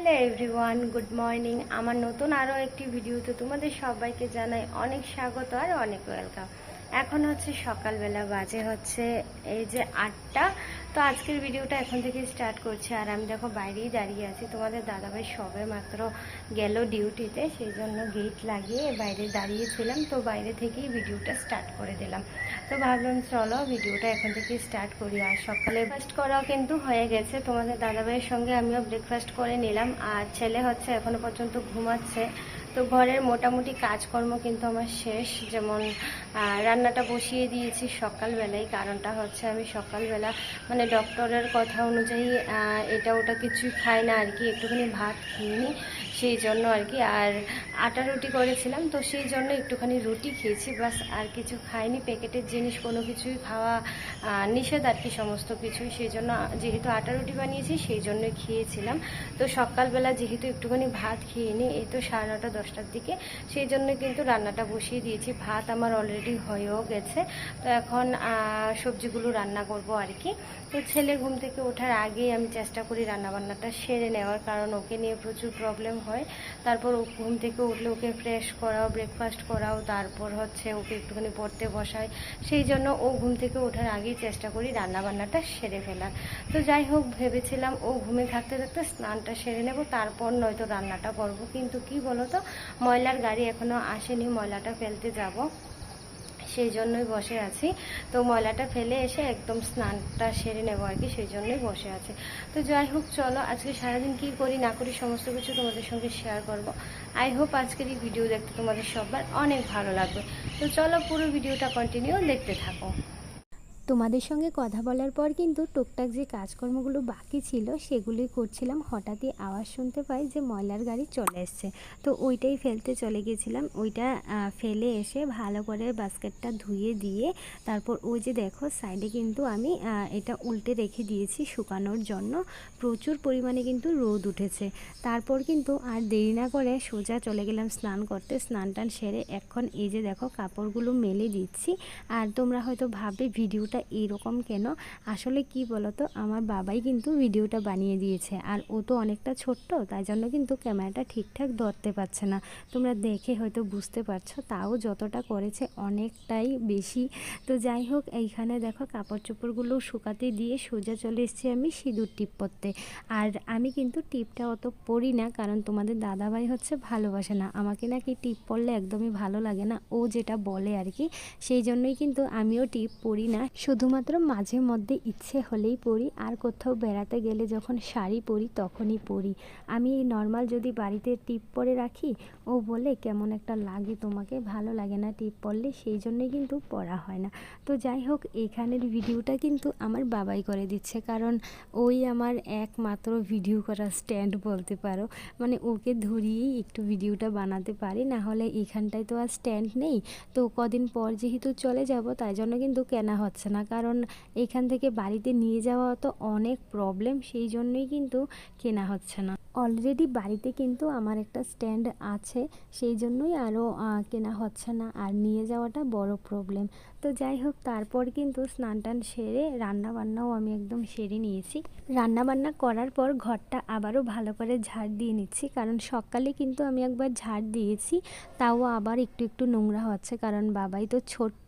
Hello everyone, good morning. আমার নতুন আরও একটি ভিডিওতে তোমাদের সবাইকে জানাই অনেক স্বাগত আর অনেক ওয়েলকাম। এখন হচ্ছে সকালবেলা, বাজে হচ্ছে এই যে 8টা। তো আজকের ভিডিওটা এখন থেকে স্টার্ট করছি। আর আমি দেখো বাইরেই দাঁড়িয়ে আছি। তোমাদের দাদাভাই সবে মাত্র গেল ডিউটিতে, সেই জন্য গেট লাগিয়ে বাইরে দাঁড়িয়েছিলাম। তো বাইরে থেকেই ভিডিওটা স্টার্ট করে দিলাম। তো ভাবলাম চলো ভিডিওটা এখন থেকে স্টার্ট করি। আর সকালে ব্রেকফাস্ট করাও কিন্তু হয়ে গেছে। তোমাদের দাদাভাইয়ের সঙ্গে আমিও ব্রেকফাস্ট করে নিলাম। আর ছেলে হচ্ছে এখনো পর্যন্ত ঘুমাচ্ছে। তো ঘরের মোটামুটি কাজকর্ম কিন্তু আমার শেষ। যেমন রান্নাটা বসিয়ে দিয়েছি সকালবেলায়। কারণটা হচ্ছে আমি সকালবেলা মানে ডক্টরের কথা অনুযায়ী এটা ওটা কিছুই খাই না আর কি, একটুখানি ভাত খেয়ে নিই সেই জন্য আর কি। আর আটা রুটি করেছিলাম, তো সেই জন্য একটুখানি রুটি খেয়েছি, বাস আর কিছু খাইনি। প্যাকেটের জিনিস কোনো কিছুই খাওয়া নিষেধ আর কি, সমস্ত কিছুই। সেই জন্য যেহেতু আটা রুটি বানিয়েছি সেই জন্যই খেয়েছিলাম। তো সকালবেলা যেহেতু একটুখানি ভাত খেয়ে নিই, এই তো 9:30 10টার দিকে, সেই জন্য কিন্তু রান্নাটা বসিয়ে দিয়েছি। ভাত আমার অলরেডি হয়েও গেছে। তো এখন সবজিগুলো রান্না করব আর কি। তো ছেলে ঘুম থেকে ওঠার আগেই আমি চেষ্টা করি রান্নাবান্নাটা সেরে নেওয়ার, কারণ ওকে নিয়ে প্রচুর প্রবলেম হয়। তারপর ও ঘুম থেকে উঠলে ওকে ফ্রেশ করাও, ব্রেকফাস্ট করাও, তারপর হচ্ছে ওকে একটুখানি পড়তে বসাই। সেই জন্য ও ঘুম থেকে ওঠার আগেই চেষ্টা করি রান্নাবান্নাটা সেরে ফেলার। তো যাই হোক, ভেবেছিলাম ও ঘুমে থাকতে থাকতে স্নানটা সেরে নেব, তারপর নয়তো রান্নাটা করব। কিন্তু কি বলো তো, ময়লার গাড়ি এখনও আসেনি, ময়লাটা ফেলতে যাব, সেই জন্যই বসে আছি। তো ময়লাটা ফেলে এসে একদম স্নানটা সেরে নেবো আর কি, সেই জন্যই বসে আছি। তো যাই হোক, চলো আজকে সারাদিন কী করি না করি সমস্ত কিছু তোমাদের সঙ্গে শেয়ার করব। আই হোপ আজকের এই ভিডিও দেখতে তোমাদের সবার অনেক ভালো লাগবে। তো চলো পুরো ভিডিওটা কন্টিনিউ দেখতে থাকো। তোমাদের সঙ্গে কথা বলার পর কিন্তু টুকটাক যে কাজকর্মগুলো বাকি ছিল সেগুলোই করছিলাম। হঠাৎই আওয়াজ শুনতে পাই যে ময়লার গাড়ি চলে এসছে। তো ওইটাই ফেলতে চলে গেছিলাম। ওইটা ফেলে এসে ভালো করে বাস্কেটটা ধুয়ে দিয়ে তারপর ওই যে দেখো সাইডে কিন্তু আমি এটা উল্টে রেখে দিয়েছি শুকানোর জন্য। প্রচুর পরিমাণে কিন্তু রোদ উঠেছে। তারপর কিন্তু আর দেরি না করে সোজা চলে গেলাম স্নান করতে। স্নান টান সেরে এখন এই যে দেখো কাপড়গুলো মেলে দিচ্ছি। আর তোমরা হয়তো ভাববে ভিডিওটা এইরকম কেন। আসলে কি বলতো, আমার বাবাই কিন্তু ভিডিওটা বানিয়ে দিয়েছে। আর ও তো অনেকটা ছোট্ট, তাই জন্য কিন্তু ক্যামেরাটা ঠিকঠাক ধরতে পারছে না। তোমরা দেখে হয়তো বুঝতে পারছো, তাও যতটা করেছে অনেকটাই বেশি। তো যাই হোক, এইখানে দেখো কাপড় চোপড়গুলো শুকাতে দিয়ে সোজা চলে এসেছি আমি সিঁদুর টিপ পরতে। আর আমি কিন্তু টিপটা অত পরি না, কারণ তোমাদের দাদাভাই হচ্ছে ভালোবাসে না, আমাকে নাকি টিপ পরলে একদমই ভালো লাগে না, ও যেটা বলে আর কি। সেই জন্যই কিন্তু আমিও টিপ পরি না, শুধুমাত্র মাঝে মধ্যে ইচ্ছে হলেই পরি। আর কোথাও বেড়াতে গেলে যখন শাড়ি পরি তখনই পরি। আমি নর্মাল যদি বাড়িতে টিপ পরে রাখি, ও বলে কেমন একটা লাগে, তোমাকে ভালো লাগে না টিপ পরলে, সেই জন্যই কিন্তু পরা হয় না। তো যাই হোক, এইখানের ভিডিওটা কিন্তু আমার বাবাই করে দিচ্ছে, কারণ ওই আমার একমাত্র ভিডিও করার স্ট্যান্ড বলতে পারো। মানে ওকে ধরিয়েই একটু ভিডিওটা বানাতে পারি, না হলে এইখানটায় তো আর স্ট্যান্ড নেই। তো কদিন পর যেহেতু চলে যাব, তাই জন্য কিন্তু কেনা হচ্ছে না, কারণ এখান থেকে বাড়িতে নিয়ে যাওয়া তো অনেক প্রবলেম, সেই জন্যই কিন্তু কেনা হচ্ছে না। অলরেডি বাড়িতে কিন্তু আমার একটা স্ট্যান্ড আছে, সেই জন্যই আরও কেনা হচ্ছে না, আর নিয়ে যাওয়াটা বড় প্রবলেম। তো যাই হোক, তারপর কিন্তু স্নান টান সেরে রান্নাবান্নাও আমি একদম সেরে নিয়েছি। রান্নাবান্না করার পর ঘরটা আবারও ভালো করে ঝাড় দিয়ে নিচ্ছি, কারণ সকালে কিন্তু আমি একবার ঝাড় দিয়েছি, তাও আবার একটু একটু নোংরা হচ্ছে, কারণ বাবাই তো ছোট্ট,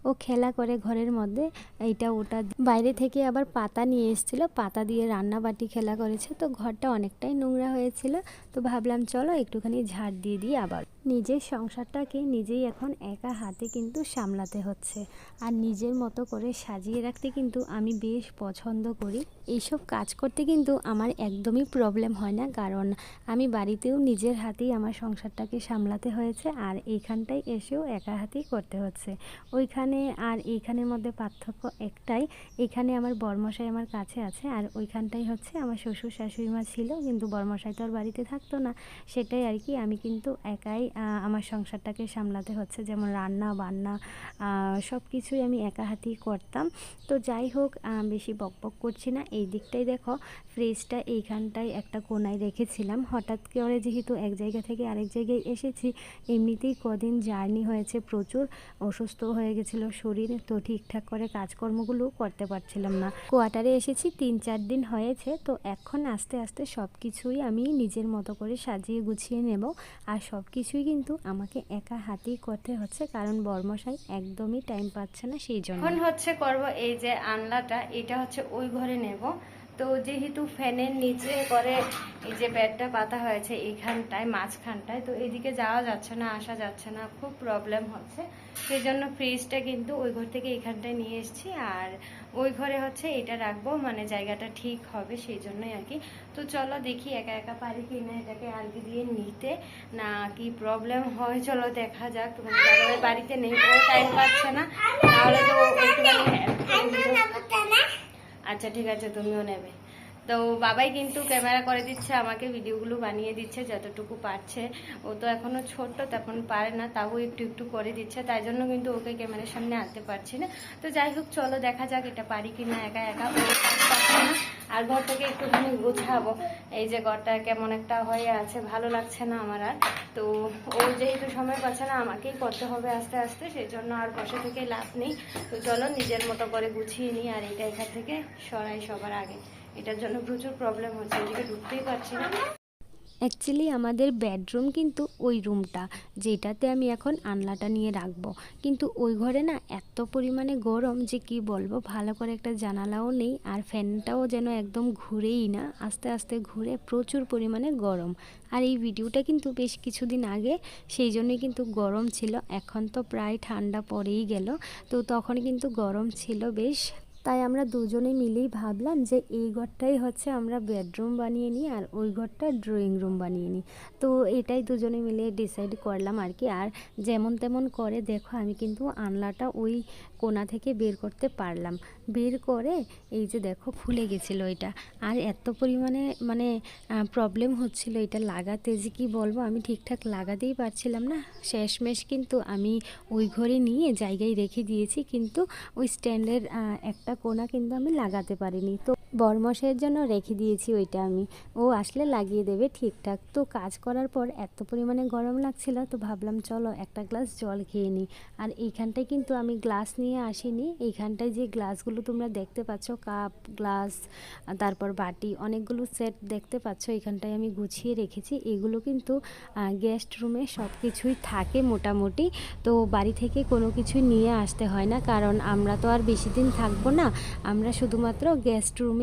ও খেলা করে ঘরের মধ্যে এইটা ওটা। বাইরে থেকে আবার পাতা নিয়ে এসেছিলো, পাতা দিয়ে রান্নাবাটি খেলা করেছে, তো ঘরটা অনেকটাই নোংরা হয়েছিল। তো ভাবলাম চলো একটুখানি ঝাড় দিয়ে দিই আবার। নিজের সংসারটাকে নিজেই এখন একা হাতে কিন্তু সামলাতে হচ্ছে। আর নিজের মতো করে সাজিয়ে রাখতে কিন্তু আমি বেশ পছন্দ করি। এইসব কাজ করতে কিন্তু আমার একদমই প্রবলেম হয় না, কারণ আমি বাড়িতেও নিজের হাতেই আমার সংসারটাকে সামলাতে হয়েছে, আর এইখানটায় এসেও একা হাতেই করতে হচ্ছে। ওইখানে আর এইখানের মধ্যে পার্থক্য একটাই, এখানে আমার বরমশাই আমার কাছে আছে, আর ওইখানটাই হচ্ছে আমার শ্বশুর শাশুড়ি মা ছিল, কিন্তু বরমশাই তো আর বাড়িতে থাকতো না। সেটাই আর কি, আমি কিন্তু একাই আমার সংসারটাকে সামলাতে হচ্ছে, যেমন রান্না বান্না সব কিছুই আমি একা হাতেই করতাম। তো যাই হোক, বেশি বকবক করছি না। এই দিকটাই দেখো, ফ্রিজটা এইখানটায় একটা কোনায় রেখেছিলাম। হঠাৎ করে যেহেতু এক জায়গা থেকে আরেক জায়গায় এসেছি, এমনিতেই কদিন জার্নি হয়েছে, প্রচুর অসুস্থ হয়ে গেছিলো শরীর, তো ঠিকঠাক করে কাজকর্মগুলো করতে পারছিলাম না। কোয়ার্টারে এসেছি 3-4 দিন হয়েছে, তো এখন আস্তে আস্তে সব কিছুই কিছুই আমি নিজের মতো করে সাজিয়ে গুছিয়ে নেব। আর সব কিছুই কিন্তু আমাকে একা হাতেই করতে হচ্ছে, কারণ বরমশাই একদমই টাইম পাচ্ছে না, সেই জন্য। এখন হচ্ছে করব এই যে আনলাটা, এটা হচ্ছে ওই ঘরে নেব। তো যেহেতু ফ্যানের নিচে করে এই যে বেডটা পাতা হয়েছে এইখানটায় মাঝখানটায়, তো এদিকে যাওয়া যাচ্ছে না, আসা যাচ্ছে না, খুব প্রবলেম হচ্ছে। সেই জন্য ফ্রিজটা কিন্তু ওই ঘর থেকে এইখানটায় নিয়ে এসেছি, আর ওই ঘরে হচ্ছে এটা রাখবো, মানে জায়গাটা ঠিক হবে সেই জন্যই আর কি। তো চলো দেখি একা একা পারি কি না এটাকে আলগি দিয়ে নিতে, না কি প্রবলেম হয়, চলো দেখা যাক। তোমাদের দাদাভাই বাড়িতে নেই, ও টাইম পাচ্ছে না, তাহলে তো একটুখানি help করে দিল। আচ্ছা ঠিক আছে, তুমিও নেবে। তো বাবাই কিন্তু ক্যামেরা করে দিচ্ছে আমাকে, ভিডিওগুলো বানিয়ে দিচ্ছে যতটুকু পারছে। ও তো এখনো ছোট্ট, তখন পারে না, তাও একটু একটু করে দিচ্ছে, তাই জন্য কিন্তু ওকে ক্যামেরার সামনে আনতে পারছি না। তো যাই হোক চলো দেখা যাক এটা পারি কি না একা একা। ও পারছে না, আর ঘরটাকে একটুখানি গোছাবো। এই যে ঘরটা কেমন একটা হয়ে আছে, ভালো লাগছে না আমার আর। তো ও যেহেতু সময় পাচ্ছে না, আমাকেই করতে হবে আস্তে আস্তে, সেই জন্য আর বসে থেকে লাভ নেই। তো চলো নিজের মতো করে গুছিয়ে নিই, আর এটা এখান থেকে সরাই সবার আগে। এটার জন্য প্রচুর প্রবলেম হচ্ছে, এদিকে ঢুকতেই পারছি না। অ্যাকচুয়ালি আমাদের বেডরুম কিন্তু ওই রুমটা যেটাতে আমি এখন আনলাটা নিয়ে রাখবো, কিন্তু ওই ঘরে না এত পরিমাণে গরম যে কি বলবো, ভালো করে একটা জানালাও নেই, আর ফ্যানটাও যেন একদম ঘুরেই না, আস্তে আস্তে ঘুরে, প্রচুর পরিমাণে গরম। আর এই ভিডিওটা কিন্তু বেশ কিছুদিন আগে, সেই জন্যই কিন্তু গরম ছিল। এখন তো প্রায় ঠান্ডা পড়েই গেল, তো তখন কিন্তু গরম ছিল বেশ। তাই আমরা দুজনে মিলেই ভাবলাম যে এই ঘরটাই হচ্ছে আমরা বেডরুম বানিয়ে নিই, আর ওই ঘরটা ড্রয়িং রুম বানিয়ে নিই। তো এটাই দুজনে মিলে ডিসাইড করলাম আর কি। আর যেমন তেমন করে দেখো আমি কিন্তু আনলাটা ওই কোণা থেকে বের করতে পারলাম, বের করে এই যে দেখো ফুলে গেছিলো এটা। আর এত পরিমাণে মানে প্রবলেম হচ্ছিল এটা লাগাতে, যে কি বলবো, আমি ঠিকঠাক লাগাতেই পারছিলাম না। শেষমেশ কিন্তু আমি ওই ঘরে নিয়ে জায়গায় রেখে দিয়েছি, কিন্তু ওই স্ট্যান্ডের একটা কোণা কিন্তু আমি লাগাতে পারিনি। তো বরমশাইয়ের জন্য রেখে দিয়েছি ওইটা আমি, ও আসলে লাগিয়ে দেবে ঠিকঠাক। তো কাজ করার পর এত পরিমাণে গরম লাগছিল, তো ভাবলাম চলো একটা গ্লাস জল খেয়ে নিই। আর এইখানটায় কিন্তু আমি গ্লাস নিয়ে আসিনি, এইখানটায় যে গ্লাসগুলো তোমরা দেখতে পাচ্ছ, কাপ গ্লাস তারপর বাটি অনেকগুলো সেট দেখতে পাচ্ছ, এখানটায় আমি গুছিয়ে রেখেছি। এগুলো কিন্তু গেস্ট রুমে সব কিছুই থাকে মোটামুটি, তো বাড়ি থেকে কোনো কিছু নিয়ে আসতে হয় না, কারণ আমরা তো আর বেশি দিন থাকবো না, আমরা শুধুমাত্র গেস্ট রুমেই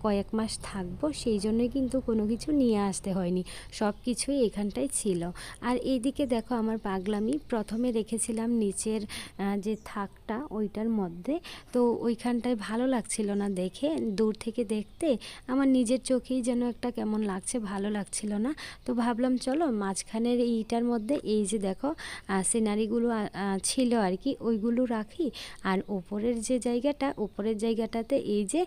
কয়েক মাস থাকবো, সেই জন্যই কিন্তু কোনো কিছু নিয়ে আসতে হয়নি, সব কিছুই এখানটায় ছিল। আর এইদিকে দেখো আমার পাগলামি, প্রথমে রেখেছিলাম নিচের যে থাকটা ওইটার মধ্যে, তো ওইখানটায় ভালো লাগছিল না দেখে, দূর থেকে দেখতে আমার নিজের চোখেই যেন একটা কেমন লাগছে, ভালো লাগছিল না। তো ভাবলাম চলো মাঝখানের এইটার মধ্যে এই যে দেখো সিনারিগুলো ছিল আর কি, ওইগুলো রাখি। আর ওপরের যে জায়গাটা, ওপরের জায়গাটাতে এই যে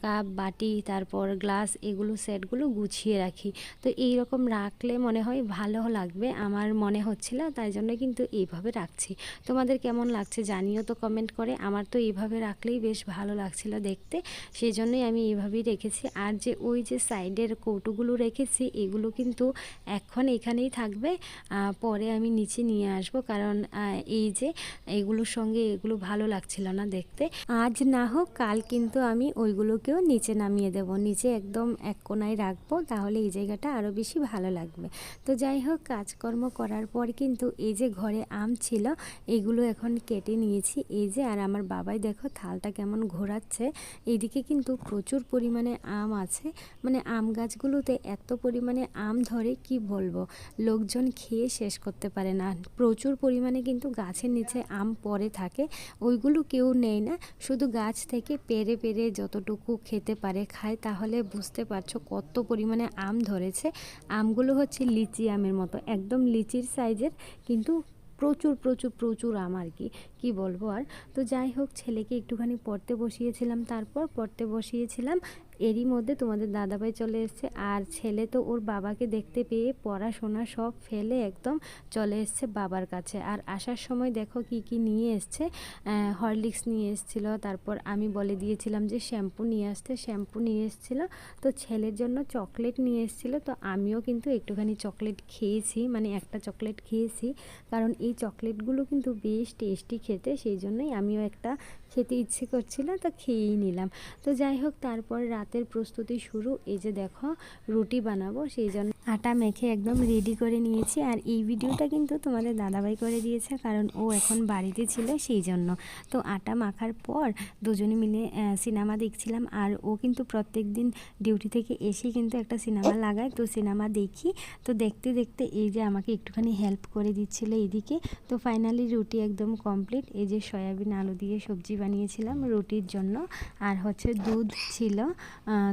কাপ বাটি তারপর গ্লাস এগুলো সেটগুলো গুছিয়ে রাখি। তো এই রকম রাখলে মনে হয় ভালো লাগবে, আমার মনে হচ্ছিল, তাই জন্য কিন্তু এইভাবে রাখছি। তোমাদের কেমন লাগছে জানিও তো কমেন্ট করে। আমার তো এইভাবে রাখলেই বেশ ভালো লাগছিল দেখতে, সেই জন্যই আমি এইভাবেই রেখেছি। আর যে ওই যে সাইডের কৌটোগুলো রেখেছি, এগুলো কিন্তু এখন এখানেই থাকবে, পরে আমি নিচে নিয়ে আসব, কারণ এই যে এগুলোর সঙ্গে এগুলো ভালো লাগছিল না দেখতে। আজ না হোক কাল কিন্তু আমি ওইগুলোকেও নিচে নামিয়ে দেব, নিচে একদম এক কোণায় রাখবো, তাহলে এই জায়গাটা আরও বেশি ভালো লাগবে। তো যাই হোক কাজকর্ম করার পর কিন্তু এই যে ঘরে আম ছিল, এগুলো এখন কেটে নিয়েছি এই যে। আর আমার বাবাই দেখো থালটা কেমন ঘোরাচ্ছে, এইদিকে কিন্তু প্রচুর পরিমাণে আম আছে, মানে আম গাছগুলোতে এত পরিমাণে আম ধরে কি বলবো, লোকজন খেয়ে শেষ করতে পারে না। প্রচুর পরিমাণে কিন্তু গাছের নিচে আম পড়ে থাকে, ওইগুলো কেউ নেয় না, শুধু গাছ থেকে পেরে পেরে যতটুকু খেতে পারে খায়। তাহলে বুঝতে পারছো কত পরিমাণে আম ধরেছে। আমগুলো হচ্ছে লিচি আমের মতো, একদম লিচির সাইজের, কিন্তু প্রচুর প্রচুর প্রচুর আম আর কি, কি বলবো আর। তো যাই হোক ছেলেকে একটুখানি পড়তে বসিয়েছিলাম, তারপর পড়তে বসিয়েছিলাম, এরই মধ্যে তোমাদের দাদাভাই চলে এসছে। আর ছেলে তো ওর বাবাকে দেখতে পেয়ে পড়াশোনা সব ফেলে একদম চলে এসছে বাবার কাছে। আর আসার সময় দেখো কি কি নিয়ে এসছে, হরলিক্স নিয়ে এসেছিলো, তারপর আমি বলে দিয়েছিলাম যে শ্যাম্পু নিয়ে আসতে, শ্যাম্পু নিয়ে এসেছিলো। তো ছেলের জন্য চকলেট নিয়ে এসেছিলো, তো আমিও কিন্তু একটুখানি চকলেট খেয়েছি, মানে একটা চকলেট খেয়েছি, কারণ এই চকলেটগুলো কিন্তু বেশ টেস্টি খেতে, সেই জন্যই আমিও একটা খেতে ইচ্ছে করছিল, তো খেয়েই নিলাম। তো যাই হোক তারপর রাত রাতের প্রস্তুতি শুরু। এই যে দেখো রুটি বানাবো, সেই জন্য আটা মেখে একদম রেডি করে নিয়েছি। আর এই ভিডিওটা কিন্তু তোমাদের দাদাভাই করে দিয়েছে, কারণ ও এখন বাড়িতে ছিল সেই জন্য। তো আটা মাখার পর দুজনে মিলে সিনেমা দেখছিলাম। আর ও কিন্তু প্রত্যেক দিন ডিউটি থেকে এসে কিন্তু একটা সিনেমা লাগায়, তো সিনেমা দেখি। তো দেখতে দেখতে এই যে আমাকে একটুখানি হেল্প করে দিচ্ছিল এইদিকে। তো ফাইনালি রুটি একদম কমপ্লিট। এই যে সয়াবিন আলু দিয়ে সবজি বানিয়েছিলাম রুটির জন্য, আর হচ্ছে দুধ ছিল।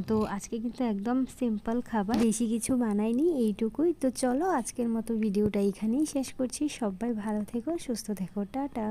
তো আজকে কিন্তু একদম সিম্পল খাবার, বেশি কিছু বানাইনি, এইটুকুই। তো চলো আজকের মতো ভিডিওটা এখানেই শেষ করছি। সবাই ভালো থেকো, সুস্থ থেকো, টাটা।